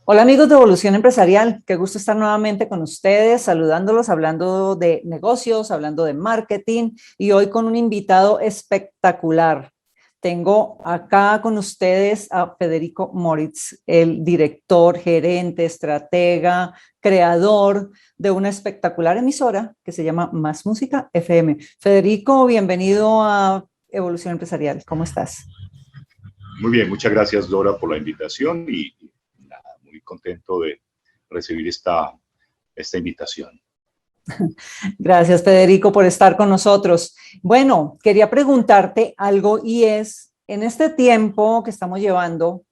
Hola amigos de Evolución Empresarial, qué gusto estar nuevamente con ustedes, saludándolos, hablando de negocios, hablando de marketing y hoy con un invitado espectacular. Tengo acá con ustedes a Federico Moritz, el director, gerente, estratega, creador de una espectacular emisora que se llama Más Música FM. Federico, bienvenido a Evolución Empresarial, ¿cómo estás? Muy bien, muchas gracias Dora por la invitación y nada, muy contento de recibir esta invitación. Gracias, Federico, por estar con nosotros. Bueno, quería preguntarte algo y es, en este tiempo que estamos llevando,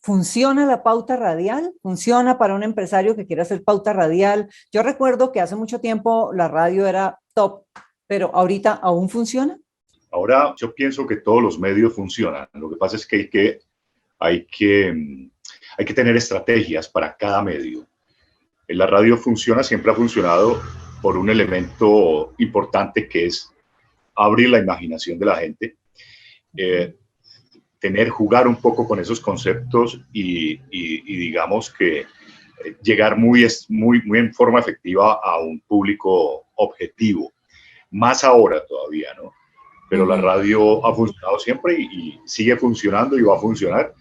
¿funciona la pauta radial? ¿Funciona para un empresario que quiere hacer pauta radial? Yo recuerdo que hace mucho tiempo la radio era top, pero ahorita aún funciona. Ahora yo pienso que todos los medios funcionan. Lo que pasa es que hay que, hay que tener estrategias para cada medio. La radio funciona, siempre ha funcionado por un elemento importante que es abrir la imaginación de la gente, jugar un poco con esos conceptos y digamos que llegar muy en forma efectiva a un público objetivo. Más ahora todavía, ¿no? Pero la radio ha funcionado siempre y sigue funcionando y va a funcionar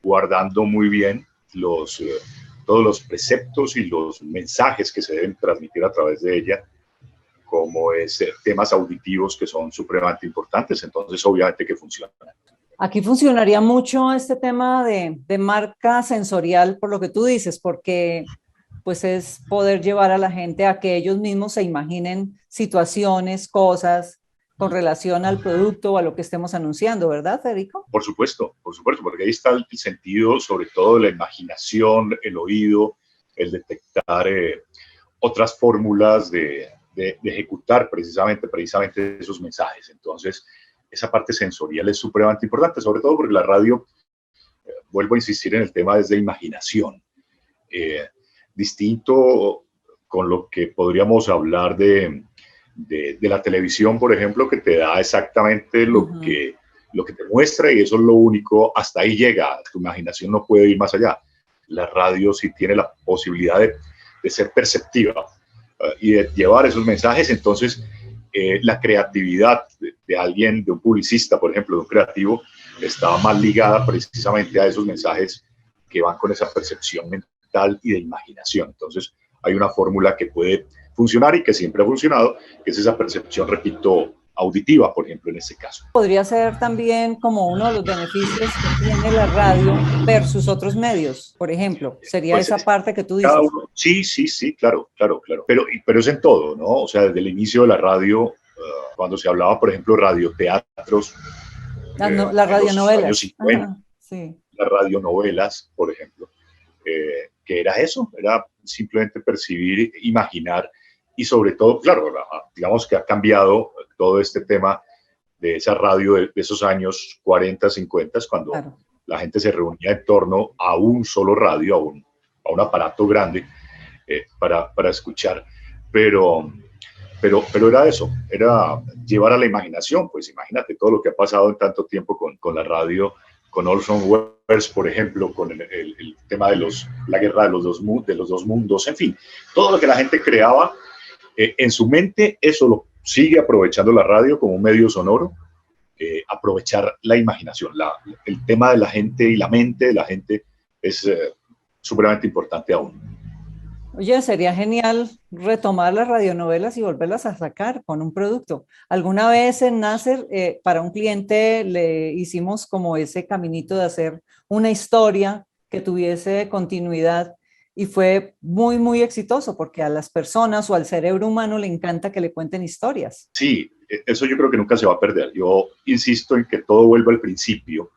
guardando muy bien todos los preceptos y los mensajes que se deben transmitir a través de ella, como temas auditivos que son supremamente importantes, entonces obviamente que funciona. Aquí funcionaría mucho este tema de marca sensorial, por lo que tú dices, porque pues es poder llevar a la gente a que ellos mismos se imaginen situaciones, cosas con relación al producto o a lo que estemos anunciando, ¿verdad, Federico? Por supuesto, porque ahí está el sentido, sobre todo la imaginación, el oído, el detectar otras fórmulas de ejecutar precisamente esos mensajes. Entonces, esa parte sensorial es supremamente importante, sobre todo porque la radio, vuelvo a insistir en el tema, es de imaginación. Distinto con lo que podríamos hablar de la televisión, por ejemplo, que te da exactamente lo que te muestra y eso es lo único, hasta ahí llega, tu imaginación no puede ir más allá. La radio sí tiene la posibilidad de ser perceptiva y de llevar esos mensajes, entonces la creatividad de alguien, de un publicista, por ejemplo, de un creativo, está más ligada precisamente a esos mensajes que van con esa percepción mental y de imaginación. Entonces hay una fórmula que puede funcionar y que siempre ha funcionado, que es esa percepción, repito, auditiva, por ejemplo, en este caso. Podría ser también como uno de los beneficios que tiene la radio versus otros medios, por ejemplo, sería Pues esa parte que tú cada dices. uno, sí, claro. Pero es en todo, ¿no? O sea, desde el inicio de la radio, cuando se hablaba, por ejemplo, radioteatros, Las en los años radionovelas. 50, Ajá, sí. las radionovelas, por ejemplo, que era eso, era simplemente percibir, imaginar y sobre todo, claro, digamos que ha cambiado todo este tema de esa radio de esos años 40, 50, cuando Claro. la gente se reunía en torno a un solo radio, a un aparato grande para escuchar, pero era eso, era llevar a la imaginación, pues imagínate todo lo que ha pasado en tanto tiempo con la radio, con Orson Welles, por ejemplo, con el tema de la guerra de los dos mundos, en fin, todo lo que la gente creaba en su mente, eso lo sigue aprovechando la radio como un medio sonoro, aprovechar la imaginación, el tema de la gente y la mente de la gente es supremamente importante aún. Oye, sería genial retomar las radionovelas y volverlas a sacar con un producto. Alguna vez en Nasser, para un cliente le hicimos como ese caminito de hacer una historia que tuviese continuidad y fue muy, muy exitoso porque a las personas o al cerebro humano le encanta que le cuenten historias. Sí, eso yo creo que nunca se va a perder. Yo insisto en que todo vuelva al principio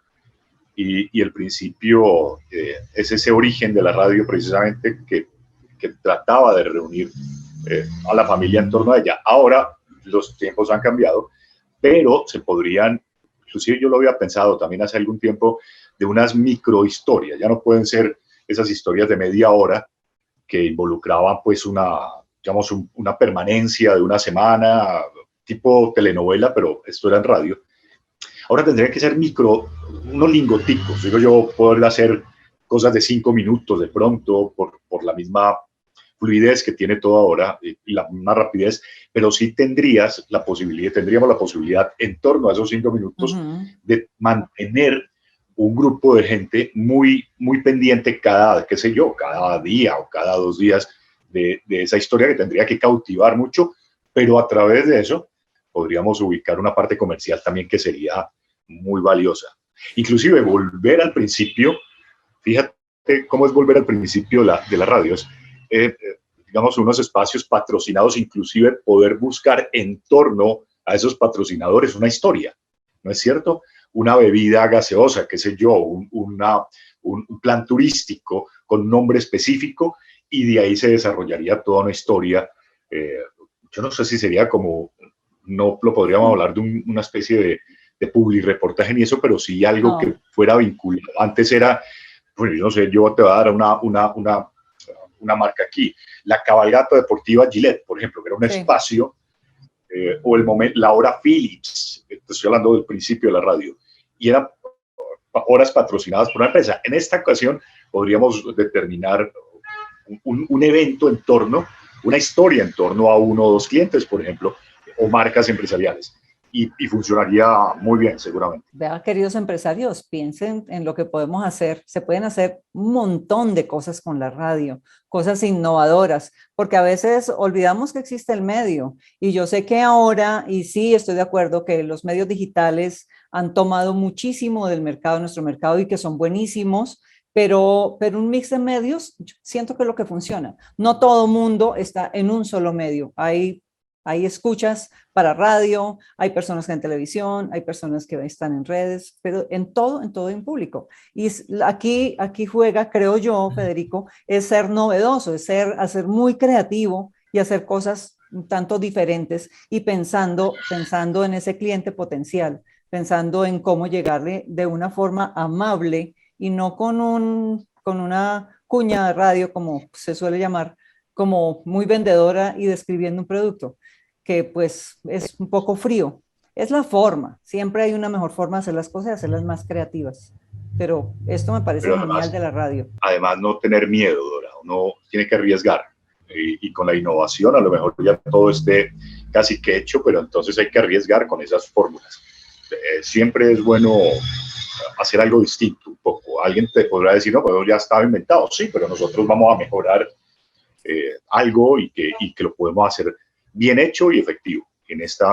y el principio es ese origen de la radio precisamente que trataba de reunir a la familia en torno a ella. Ahora los tiempos han cambiado, pero se podrían, inclusive yo lo había pensado también hace algún tiempo, de unas microhistorias. Ya no pueden ser esas historias de media hora que involucraban pues digamos, una permanencia de una semana, tipo telenovela, pero esto era en radio. Ahora tendría que ser unos lingoticos, digo yo, poder hacer cosas de 5 minutos de pronto, por la misma fluidez que tiene todo ahora y la misma rapidez, pero sí tendríamos la posibilidad en torno a esos 5 minutos de mantener un grupo de gente muy, muy pendiente cada, qué sé yo, cada día o cada 2 días de esa historia que tendría que cautivar mucho, pero a través de eso podríamos ubicar una parte comercial también que sería muy valiosa. Inclusive volver al principio, fíjate cómo es volver al principio de la radio, es, digamos, unos espacios patrocinados, inclusive poder buscar en torno a esos patrocinadores una historia, ¿no es cierto? Una bebida gaseosa, qué sé yo, un plan turístico con un nombre específico, y de ahí se desarrollaría toda una historia. Yo no sé si sería como, no lo podríamos hablar de una especie de publireportaje ni eso, pero sí algo que fuera vinculado. Antes era, bueno, yo no sé, yo te voy a dar una marca aquí, la cabalgata deportiva Gillette, por ejemplo, que era un espacio, o la hora Philips, te estoy hablando del principio de la radio, y eran horas patrocinadas por una empresa. En esta ocasión podríamos determinar un evento en torno, una historia en torno a 1 o 2 clientes, por ejemplo, o marcas empresariales. Y funcionaría muy bien, seguramente. Vea, queridos empresarios, piensen en lo que podemos hacer. Se pueden hacer un montón de cosas con la radio, cosas innovadoras, porque a veces olvidamos que existe el medio. Y yo sé que ahora, y sí estoy de acuerdo, que los medios digitales han tomado muchísimo del mercado, nuestro mercado, y que son buenísimos, pero un mix de medios, siento que es lo que funciona. No todo mundo está en un solo medio. Hay escuchas para radio, hay personas que en televisión, hay personas que están en redes, pero en todo en público. Y aquí juega, creo yo, Federico, es ser novedoso, es hacer muy creativo y hacer cosas un tanto diferentes y pensando en ese cliente potencial, pensando en cómo llegarle de una forma amable y no con una cuña de radio, como se suele llamar, como muy vendedora y describiendo un producto, que pues es un poco frío. Es la forma, siempre hay una mejor forma de hacer las cosas y hacerlas más creativas. Pero esto me parece genial de la radio. Además, no tener miedo, Dora, uno tiene que arriesgar. Y con la innovación a lo mejor ya todo esté casi que hecho, pero entonces hay que arriesgar con esas fórmulas. Siempre es bueno hacer algo distinto un poco. Alguien te podrá decir, no, pues ya estaba inventado, sí, pero nosotros vamos a mejorar algo y que lo podemos hacer bien hecho y efectivo. En este,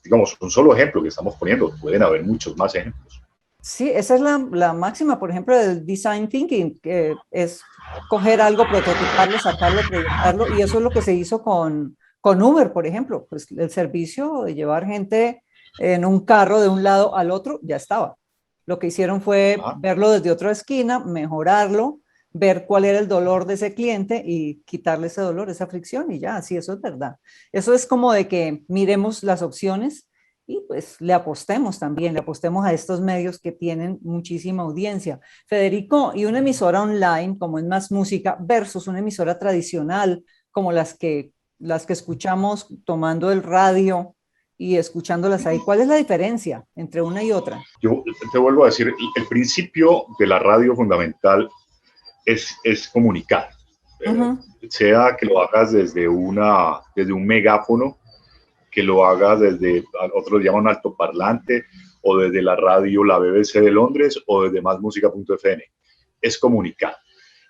digamos, un solo ejemplo que estamos poniendo, pueden haber muchos más ejemplos. Sí, esa es la máxima, por ejemplo, del design thinking, que es coger algo, prototiparlo, sacarlo, proyectarlo, y eso es lo que se hizo con Uber, por ejemplo. Pues el servicio de llevar gente en un carro de un lado al otro ya estaba. Lo que hicieron fue verlo desde otra esquina, mejorarlo, ver cuál era el dolor de ese cliente y quitarle ese dolor, esa fricción, y ya, sí, eso es verdad. Eso es como de que miremos las opciones y pues le apostemos también, le apostemos a estos medios que tienen muchísima audiencia. Federico, y una emisora online como es Más Música versus una emisora tradicional como las que escuchamos tomando el radio y escuchándolas ahí, ¿cuál es la diferencia entre una y otra? Yo te vuelvo a decir, el principio de la radio fundamental es comunicar. Sea que lo hagas desde un megáfono, que lo hagas desde, otros llaman altoparlante, o desde la radio, la BBC de Londres, o desde másmusica.fm. Es comunicar.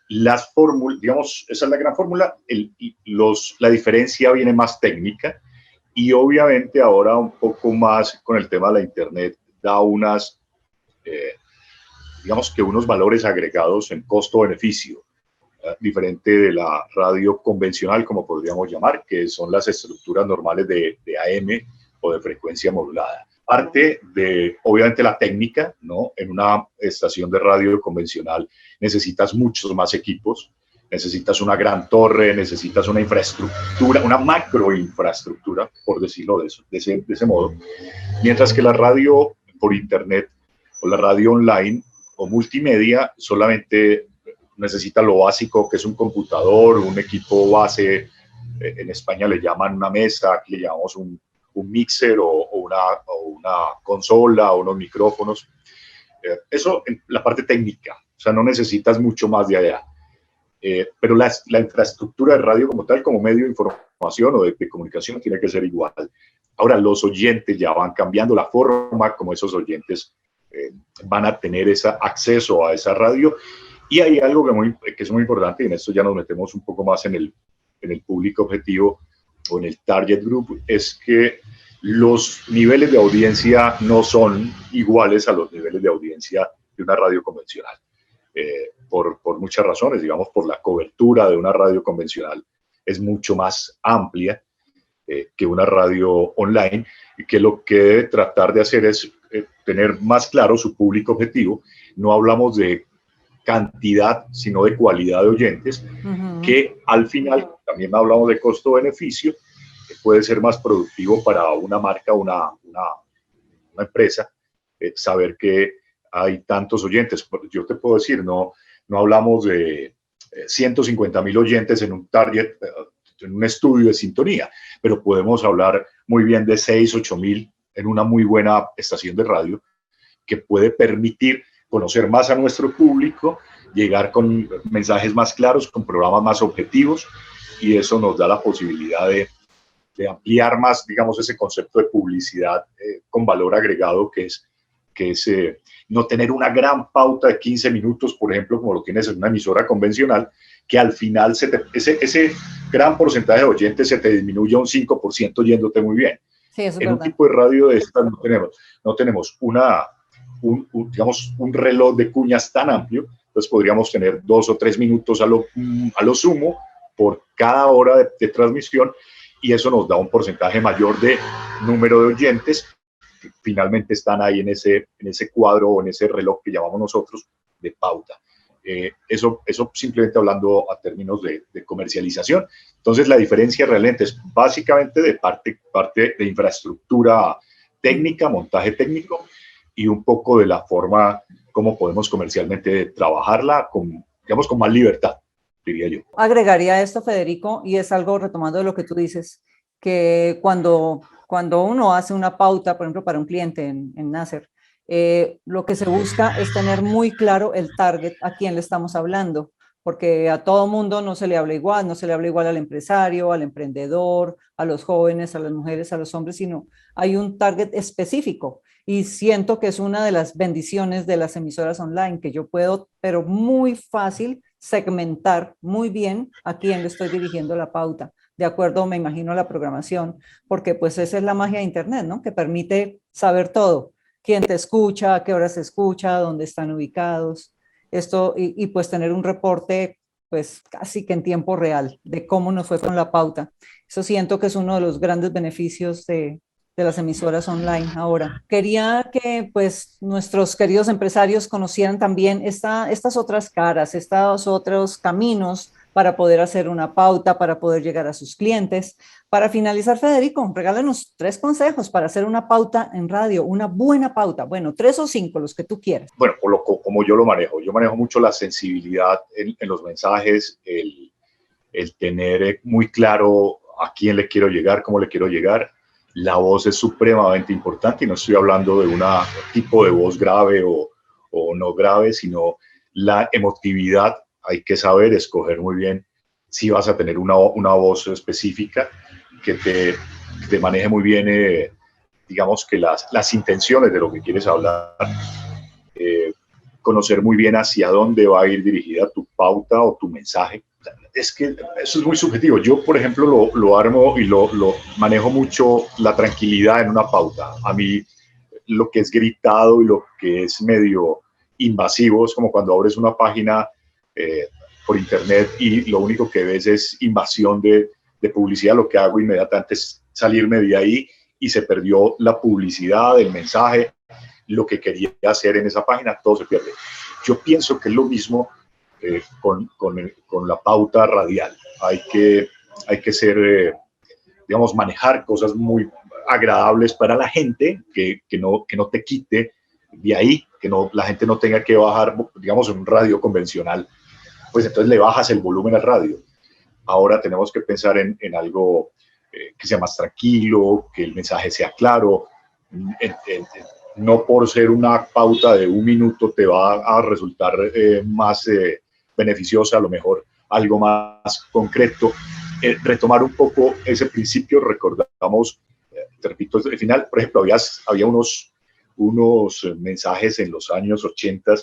Las fórmulas, digamos, esa es la gran fórmula. La diferencia viene más técnica, y obviamente ahora un poco más con el tema de la internet da digamos que unos valores agregados en costo-beneficio, diferente de la radio convencional, como podríamos llamar, que son las estructuras normales de AM o de frecuencia modulada. Parte de, obviamente, la técnica, ¿no? En una estación de radio convencional necesitas muchos más equipos, necesitas una gran torre, necesitas una infraestructura, una macroinfraestructura, por decirlo de ese modo, mientras que la radio por internet o la radio online o multimedia solamente necesita lo básico, que es un computador, un equipo base. En España le llaman una mesa, aquí le llamamos un mixer o una consola o unos micrófonos. Eso en la parte técnica. o sea, no necesitas mucho más de allá. Pero la infraestructura de radio como tal, como medio de información o de comunicación, tiene que ser igual. Ahora, los oyentes ya van cambiando la forma como esos oyentes van a tener ese acceso a esa radio. Y hay algo que es muy importante, y en esto ya nos metemos un poco más en el público objetivo o en el target group, es que los niveles de audiencia no son iguales a los niveles de audiencia de una radio convencional. Por muchas razones, digamos, por la cobertura de una radio convencional es mucho más amplia que una radio online, y que lo que debe tratar de hacer es tener más claro su público objetivo. No hablamos de cantidad, sino de cualidad de oyentes, que al final también hablamos de costo-beneficio, que puede ser más productivo para una marca, una empresa, saber que hay tantos oyentes. Yo te puedo decir, no hablamos de 150,000 oyentes en un target, en un estudio de sintonía, pero podemos hablar muy bien de 6, 8,000 en una muy buena estación de radio, que puede permitir conocer más a nuestro público, llegar con mensajes más claros, con programas más objetivos, y eso nos da la posibilidad de ampliar más, digamos, ese concepto de publicidad con valor agregado, que es no tener una gran pauta de 15 minutos, por ejemplo, como lo tienes en una emisora convencional, que al final ese gran porcentaje de oyentes se te disminuye a un 5% yéndote muy bien. Sí, eso es en verdad. Un tipo de radio de estas no tenemos digamos, un reloj de cuñas tan amplio, entonces podríamos tener 2 o 3 minutos a lo sumo por cada hora de transmisión, y eso nos da un porcentaje mayor de número de oyentes que finalmente están ahí en ese cuadro o en ese reloj que llamamos nosotros de pauta. Eso simplemente hablando a términos de comercialización. Entonces, la diferencia realmente es básicamente de parte de infraestructura técnica, montaje técnico, y un poco de la forma como podemos comercialmente trabajarla digamos, con más libertad, diría yo. Agregaría esto, Federico, y es algo retomando de lo que tú dices, que cuando uno hace una pauta, por ejemplo, para un cliente en Nasser, lo que se busca es tener muy claro el target a quién le estamos hablando, porque a todo mundo no se le habla igual, no se le habla igual al empresario, al emprendedor, a los jóvenes, a las mujeres, a los hombres, sino hay un target específico. Y siento que es una de las bendiciones de las emisoras online, que yo puedo, pero muy fácil, segmentar muy bien a quién le estoy dirigiendo la pauta, de acuerdo, me imagino, a la programación, porque pues esa es la magia de Internet, ¿no? Que permite saber todo, quién te escucha, a qué hora se escucha, dónde están ubicados, esto, y pues tener un reporte pues casi que en tiempo real de cómo nos fue con la pauta. Eso siento que es uno de los grandes beneficios de las emisoras online ahora. Quería que pues nuestros queridos empresarios conocieran también estas otras caras, estos otros caminos para poder hacer una pauta, para poder llegar a sus clientes. Para finalizar, Federico, regálanos 3 consejos para hacer una pauta en radio, una buena pauta. Bueno, 3 o 5, los que tú quieras. Bueno, como yo lo manejo. Yo manejo mucho la sensibilidad en los mensajes, el tener muy claro a quién le quiero llegar, cómo le quiero llegar. La voz es supremamente importante, y no estoy hablando de un tipo de voz grave o no grave, sino la emotividad. Hay que saber escoger muy bien si vas a tener una voz específica que te maneje muy bien, digamos, que las intenciones de lo que quieres hablar. Conocer muy bien hacia dónde va a ir dirigida tu pauta o tu mensaje. Es que eso es muy subjetivo. Yo, por ejemplo, lo armo y lo manejo mucho la tranquilidad en una pauta. A mí lo que es gritado y lo que es medio invasivo es como cuando abres una página por internet y lo único que ves es invasión de publicidad. Lo que hago inmediatamente es salirme de ahí, y se perdió la publicidad, el mensaje, lo que quería hacer en esa página, todo se pierde. Yo pienso que es lo mismo con la pauta radial. Hay que ser, digamos, manejar cosas muy agradables para la gente, que no te quite de ahí, que la gente no tenga que bajar, digamos, en un radio convencional, pues entonces le bajas el volumen al radio. Ahora tenemos que pensar en algo que sea más tranquilo, que el mensaje sea claro, no por ser una pauta de 1 minuto te va a resultar más beneficiosa, a lo mejor algo más concreto. Retomar un poco ese principio, recordamos, te repito, al final, por ejemplo, había unos mensajes en los años 80,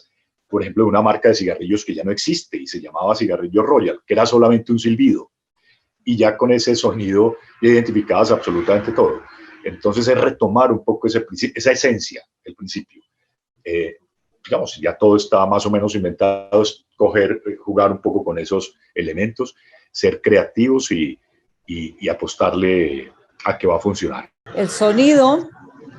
por ejemplo, de una marca de cigarrillos que ya no existe y se llamaba Cigarrillo Royal, que era solamente un silbido. Y ya con ese sonido identificabas absolutamente todo. Entonces es retomar un poco esa esencia, el principio. Digamos, ya todo está más o menos inventado, es jugar un poco con esos elementos, ser creativos y apostarle a que va a funcionar. El sonido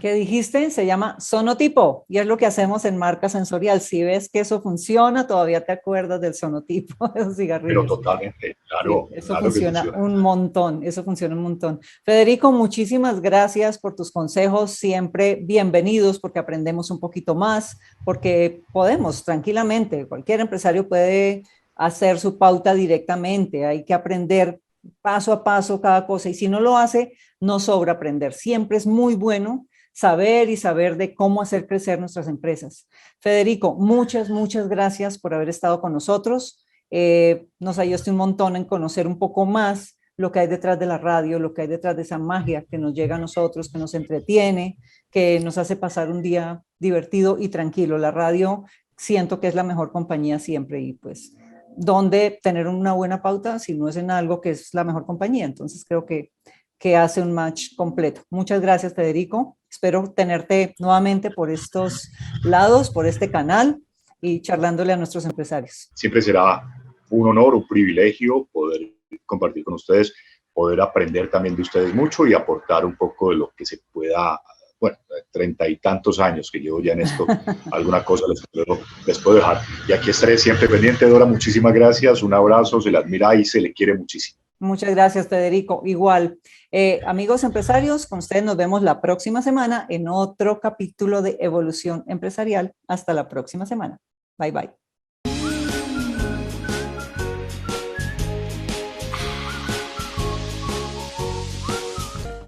que dijiste se llama sonotipo y es lo que hacemos en Marca Sensorial. Si ves que eso funciona, todavía te acuerdas del sonotipo de los cigarrillos. Pero totalmente, claro. Sí, eso claro funciona un montón, eso funciona un montón. Federico, muchísimas gracias por tus consejos, siempre bienvenidos porque aprendemos un poquito más, porque podemos tranquilamente, cualquier empresario puede hacer su pauta directamente, hay que aprender paso a paso cada cosa y si no lo hace, no sobra aprender. Siempre es muy bueno saber y saber de cómo hacer crecer nuestras empresas. Federico, muchas gracias por haber estado con nosotros. Nos ayudaste un montón en conocer un poco más lo que hay detrás de la radio, lo que hay detrás de esa magia que nos llega a nosotros, que nos entretiene, que nos hace pasar un día divertido y tranquilo. La radio siento que es la mejor compañía siempre y pues, ¿dónde tener una buena pauta si no es en algo que es la mejor compañía? Entonces creo que hace un match completo. Muchas gracias, Federico. Espero tenerte nuevamente por estos lados, por este canal y charlándole a nuestros empresarios. Siempre será un honor, un privilegio poder compartir con ustedes, poder aprender también de ustedes mucho y aportar un poco de lo que se pueda, bueno, 30 y tantos años que llevo ya en esto, alguna cosa les puedo dejar. Y aquí estaré siempre pendiente, Dora, muchísimas gracias, un abrazo, se le admira y se le quiere muchísimo. Muchas gracias, Federico. Igual, amigos empresarios, con ustedes nos vemos la próxima semana en otro capítulo de Evolución Empresarial. Hasta la próxima semana. Bye, bye.